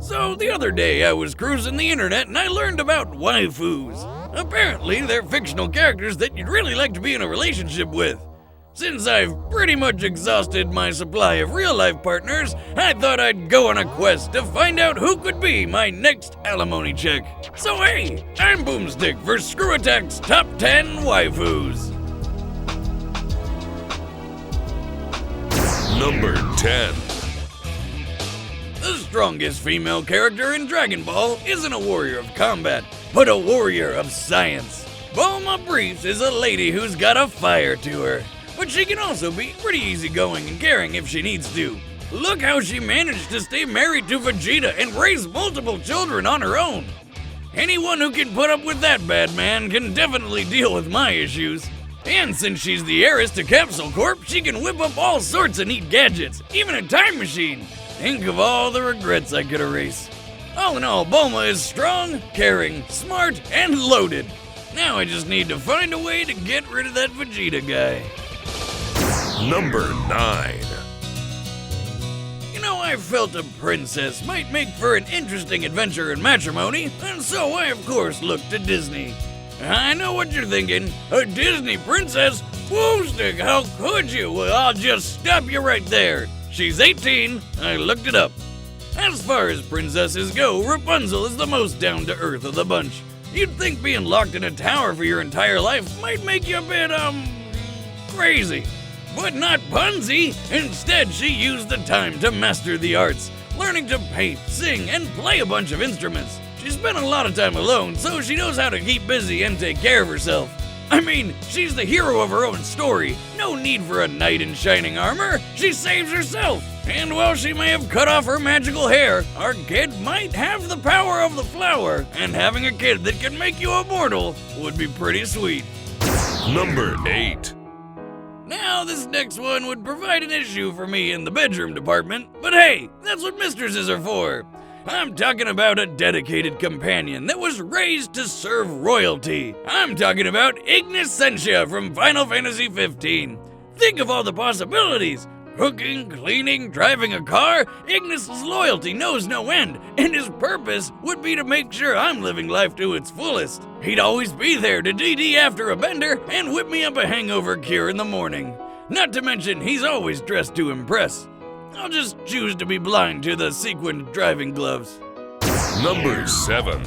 So the other day I was cruising the internet and I learned about waifus. Apparently they're fictional characters that you'd really like to be in a relationship with. Since I've pretty much exhausted my supply of real-life partners, I thought I'd go on a quest to find out who could be my next alimony chick. So hey, I'm Boomstick for Screw Attack's Top 10 Waifus. Number 10. The strongest female character in Dragon Ball isn't a warrior of combat, but a warrior of science. BULMA Briefs is a lady who's got a fire to her, but she can also be pretty easygoing and caring if she needs to. Look how she managed to stay married to Vegeta and raise multiple children on her own. Anyone who can put up with that bad man can definitely deal with my issues. And since she's the heiress to Capsule Corp, she can whip up all sorts of neat gadgets, even a time machine. Think of all the regrets I could erase. All in all, BULMA is strong, caring, smart, and loaded. Now I just need to find a way to get rid of that Vegeta guy. Number 9. You know, I felt a princess might make for an interesting adventure in matrimony, and so I of course looked to Disney. I know what you're thinking, a Disney princess? Boomstick, how could you? Well, I'll just stop you right there. She's 18, I looked it up. As far as princesses go, Rapunzel is the most down-to-earth of the bunch. You'd think being locked in a tower for your entire life might make you a bit, crazy. But not Punzy. Instead, she used the time to master the arts, learning to paint, sing, and play a bunch of instruments. She spent a lot of time alone, so she knows how to keep busy and take care of herself. I mean, she's the hero of her own story. No need for a knight in shining armor. She saves herself. And while she may have cut off her magical hair, our kid might have the power of the flower, and having a kid that can make you immortal would be pretty sweet. Number 8. Now, this next one would provide an issue for me in the bedroom department, but hey, that's what mistresses are for. I'm talking about a dedicated companion that was raised to serve royalty. I'm talking about Ignisentia from Final Fantasy 15. Think of all the possibilities. Cooking, cleaning, driving a car, Ignis's loyalty knows no end, and his purpose would be to make sure I'm living life to its fullest. He'd always be there to DD after a bender and whip me up a hangover cure in the morning. Not to mention, he's always dressed to impress. I'll just choose to be blind to the sequined driving gloves. Number 7.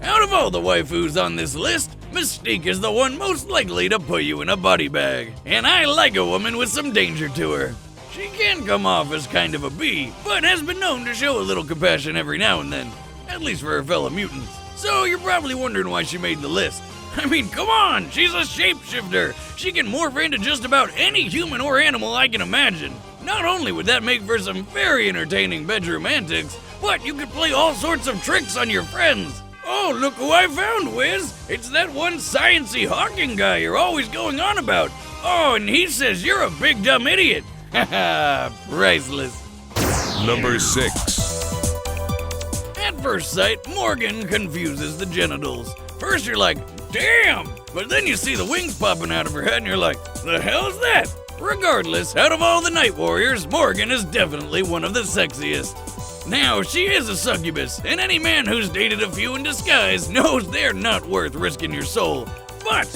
Out of all the waifus on this list, Mystique is the one most likely to put you in a body bag. And I like a woman with some danger to her. She can come off as kind of a bee, but has been known to show a little compassion every now and then. At least for her fellow mutants. So you're probably wondering why she made the list. I mean, come on, she's a shapeshifter. She can morph into just about any human or animal I can imagine. Not only would that make for some very entertaining bedroom antics, but you could play all sorts of tricks on your friends. Oh, look who I found, Wiz! It's that one science-y hawking guy you're always going on about. Oh, and he says you're a big dumb idiot. Haha, priceless. Number 6. At first sight, Morrigan confuses the genitals. First you're like, damn! But then you see the wings popping out of her head and you're like, the hell is that? Regardless, out of all the Night Warriors, Morrigan is definitely one of the sexiest. Now, she is a succubus, and any man who's dated a few in disguise knows they're not worth risking your soul. But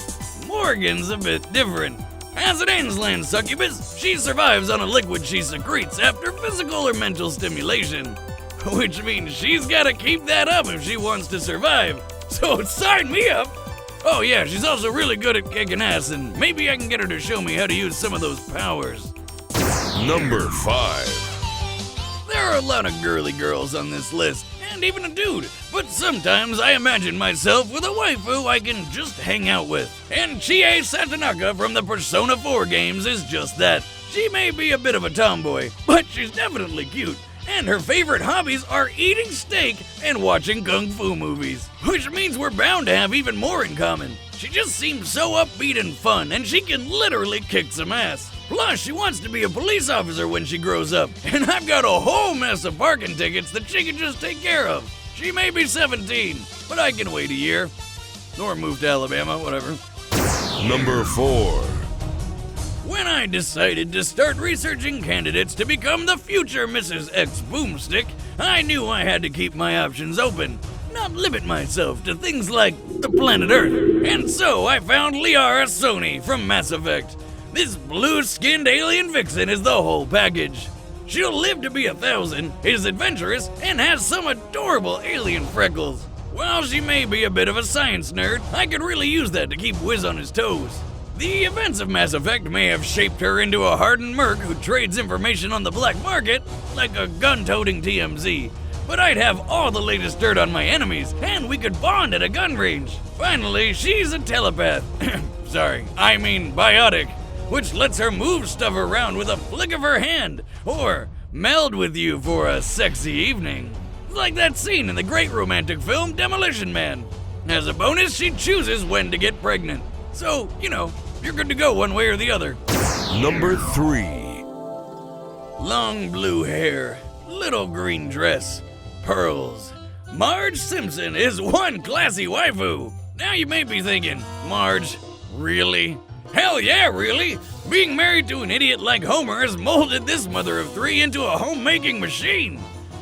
Morrigan's a bit different. As an Ainsland succubus, she survives on a liquid she secretes after physical or mental stimulation. Which means she's gotta keep that up if she wants to survive. So sign me up! Oh yeah, she's also really good at kicking ass, and maybe I can get her to show me how to use some of those powers. Number 5. There are a lot of girly girls on this list, and even a dude, but sometimes I imagine myself with a waifu I can just hang out with. And Chie Satanaka from the Persona 4 games is just that. She may be a bit of a tomboy, but she's definitely cute. And her favorite hobbies are eating steak and watching kung fu movies. Which means we're bound to have even more in common. She just seems so upbeat and fun, and she can literally kick some ass. Plus, she wants to be a police officer when she grows up, and I've got a whole mess of parking tickets that she can just take care of. She may be 17, but I can wait a year. Or move to Alabama, whatever. Number 4. when I decided to start researching candidates to become the future Mrs. X Boomstick, I knew I had to keep my options open, not limit myself to things like the planet Earth. And so I found LIARA Sony from Mass Effect. This blue-skinned alien vixen is the whole package. She'll live to be 1,000, is adventurous, and has some adorable alien freckles. While she may be a bit of a science nerd, I could really use that to keep Wiz on his toes. The events of Mass Effect may have shaped her into a hardened merc who trades information on the black market like a gun-toting TMZ. But I'd have all the latest dirt on my enemies, and we could bond at a gun range. Finally, she's a telepath. Sorry, I mean biotic, which lets her move stuff around with a flick of her hand, or meld with you for a sexy evening. Like that scene in the great romantic film Demolition Man. As a bonus, she chooses when to get pregnant. So, you're good to go one way or the other. Number 3. Long blue hair, little green dress, pearls. Marge Simpson is one classy waifu. Now you may be thinking, Marge, really? Hell yeah, really? Being married to an idiot like Homer has molded this mother of 3 into a homemaking machine.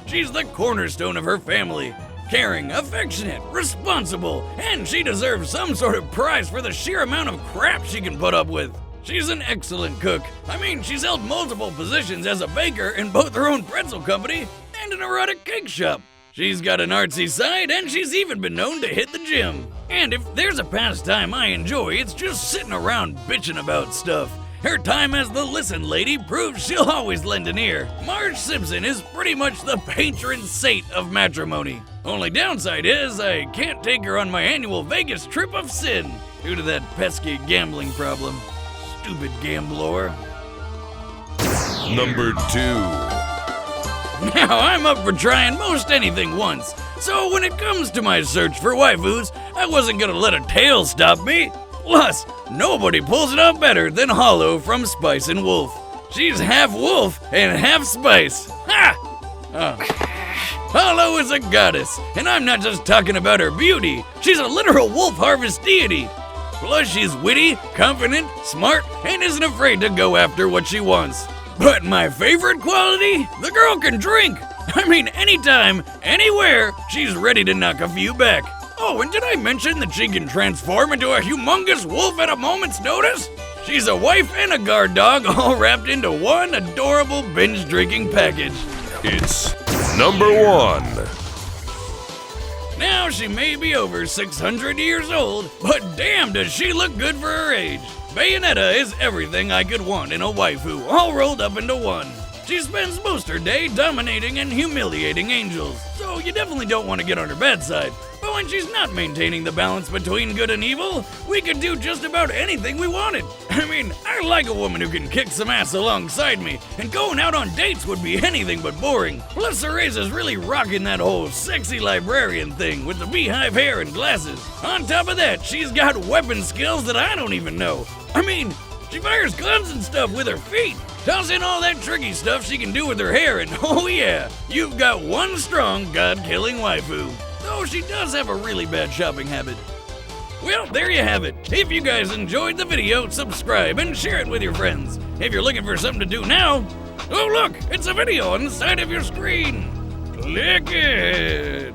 She's the cornerstone of her family. Caring, affectionate, responsible, and she deserves some sort of prize for the sheer amount of crap she can put up with. She's an excellent cook. I mean, she's held multiple positions as a baker in both her own pretzel company and an erotic cake shop. She's got an artsy side, and she's even been known to hit the gym. And if there's a pastime I enjoy, it's just sitting around bitching about stuff. Her time as the listen lady proves she'll always lend an ear. Marge Simpson is pretty much the patron saint of matrimony. Only downside is I can't take her on my annual Vegas trip of sin due to that pesky gambling problem. Stupid gambler. Number 2. Now I'm up for trying most anything once, so when it comes to my search for waifus, I wasn't gonna let a tail stop me. Plus, nobody pulls it off better than HOLO from Spice and Wolf. She's half wolf and half spice. Ha! HOLO is a goddess, and I'm not just talking about her beauty. She's a literal wolf harvest deity. Plus, she's witty, confident, smart, and isn't afraid to go after what she wants. But my favorite quality? The girl can drink. I mean, anytime, anywhere, she's ready to knock a few back. Oh, and did I mention that she can transform into a humongous wolf at a moment's notice? She's a wife and a guard dog all wrapped into one adorable binge-drinking package. It's number 1. Now she may be over 600 years old, but damn does she look good for her age. Bayonetta is everything I could want in a waifu, all rolled up into one. She spends most her day dominating and humiliating angels, so you definitely don't want to get on her bad side. But when she's not maintaining the balance between good and evil, we could do just about anything we wanted. I mean, I like a woman who can kick some ass alongside me, and going out on dates would be anything but boring. Plus, Cereza's really rocking that whole sexy librarian thing with the beehive hair and glasses. On top of that, she's got weapon skills that I don't even know. I mean, she fires guns and stuff with her feet. Toss in all that tricky stuff she can do with her hair, and oh yeah, you've got one strong god-killing waifu. Though she does have a really bad shopping habit. Well, there you have it. If you guys enjoyed the video, subscribe and share it with your friends. If you're looking for something to do now, oh look, it's a video on the side of your screen. Click it.